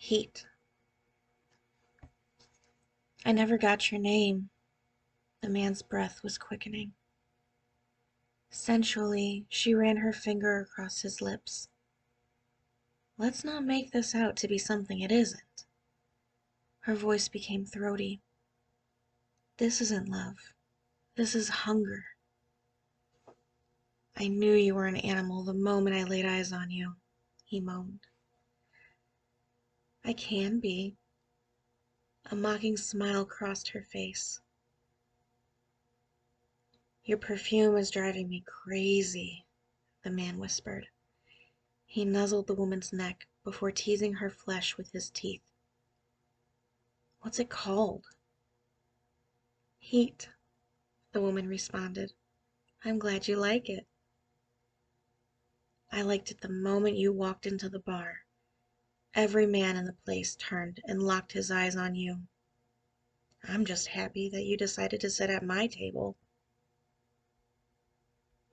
Heat. I never got your name. The man's breath was quickening. Sensually, she ran her finger across his lips. Let's not make this out to be something it isn't. Her voice became throaty. This isn't love. This is hunger. I knew you were an animal the moment I laid eyes on you, he moaned. I can be. A mocking smile crossed her face. Your perfume is driving me crazy, the man whispered. He nuzzled the woman's neck before teasing her flesh with his teeth. What's it called? Heat, the woman responded. I'm glad you like it. I liked it the moment you walked into the bar. Every man in the place turned and locked his eyes on you. I'm just happy that you decided to sit at my table.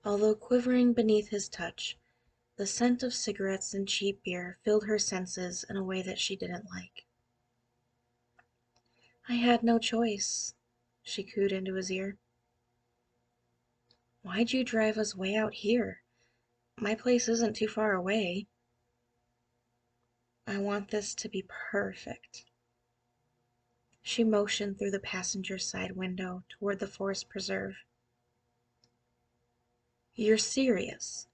Although quivering beneath his touch, the scent of cigarettes and cheap beer filled her senses in a way that she didn't like. I had no choice, she cooed into his ear. Why'd you drive us way out here? My place isn't too far away. I want this to be perfect. She motioned through the passenger side window toward the forest preserve. You're serious,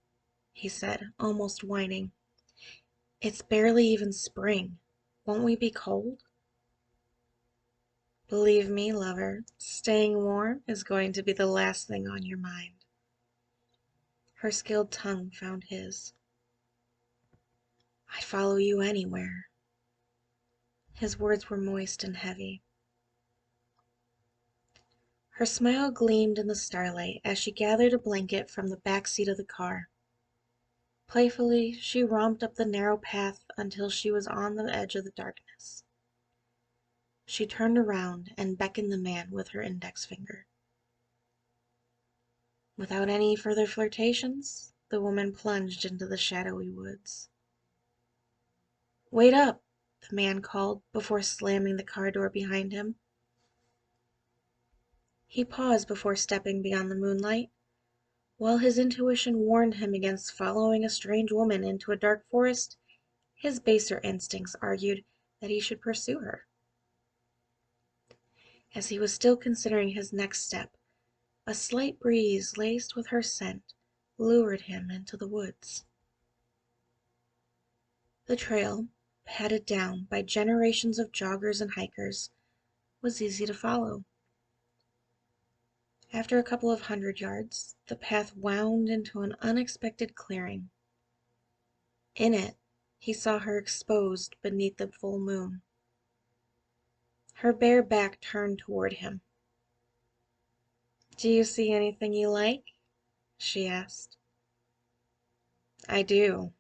he said, almost whining. It's barely even spring. Won't we be cold? Believe me, lover, staying warm is going to be the last thing on your mind. Her skilled tongue found his. I'd follow you anywhere. His words were moist and heavy. Her smile gleamed in the starlight as she gathered a blanket from the back seat of the car. Playfully, she romped up the narrow path until she was on the edge of the darkness. She turned around and beckoned the man with her index finger. Without any further flirtations, the woman plunged into the shadowy woods. Wait up, the man called before slamming the car door behind him. He paused before stepping beyond the moonlight. While his intuition warned him against following a strange woman into a dark forest, his baser instincts argued that he should pursue her. As he was still considering his next step, a slight breeze laced with her scent lured him into the woods. The trail, padded down by generations of joggers and hikers, was easy to follow. After a couple of 100 yards, the path wound into an unexpected clearing. In it, he saw her exposed beneath the full moon. Her bare back turned toward him. Do you see anything you like? She asked. I do.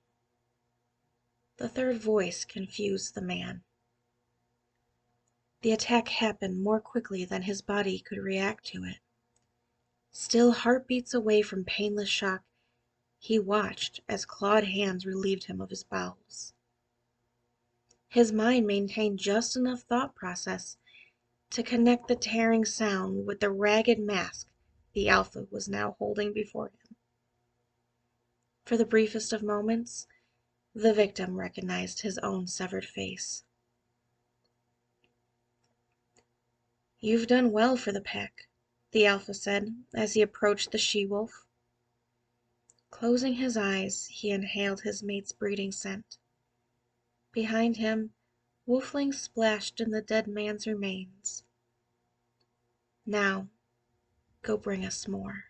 The third voice confused the man. The attack happened more quickly than his body could react to it. Still heartbeats away from painless shock, he watched as clawed hands relieved him of his bowels. His mind maintained just enough thought process to connect the tearing sound with the ragged mask the Alpha was now holding before him. For the briefest of moments, the victim recognized his own severed face. You've done well for the pack, the Alpha said as he approached the she-wolf. Closing his eyes, he inhaled his mate's breeding scent. Behind him, wolflings splashed in the dead man's remains. Now, go bring us more.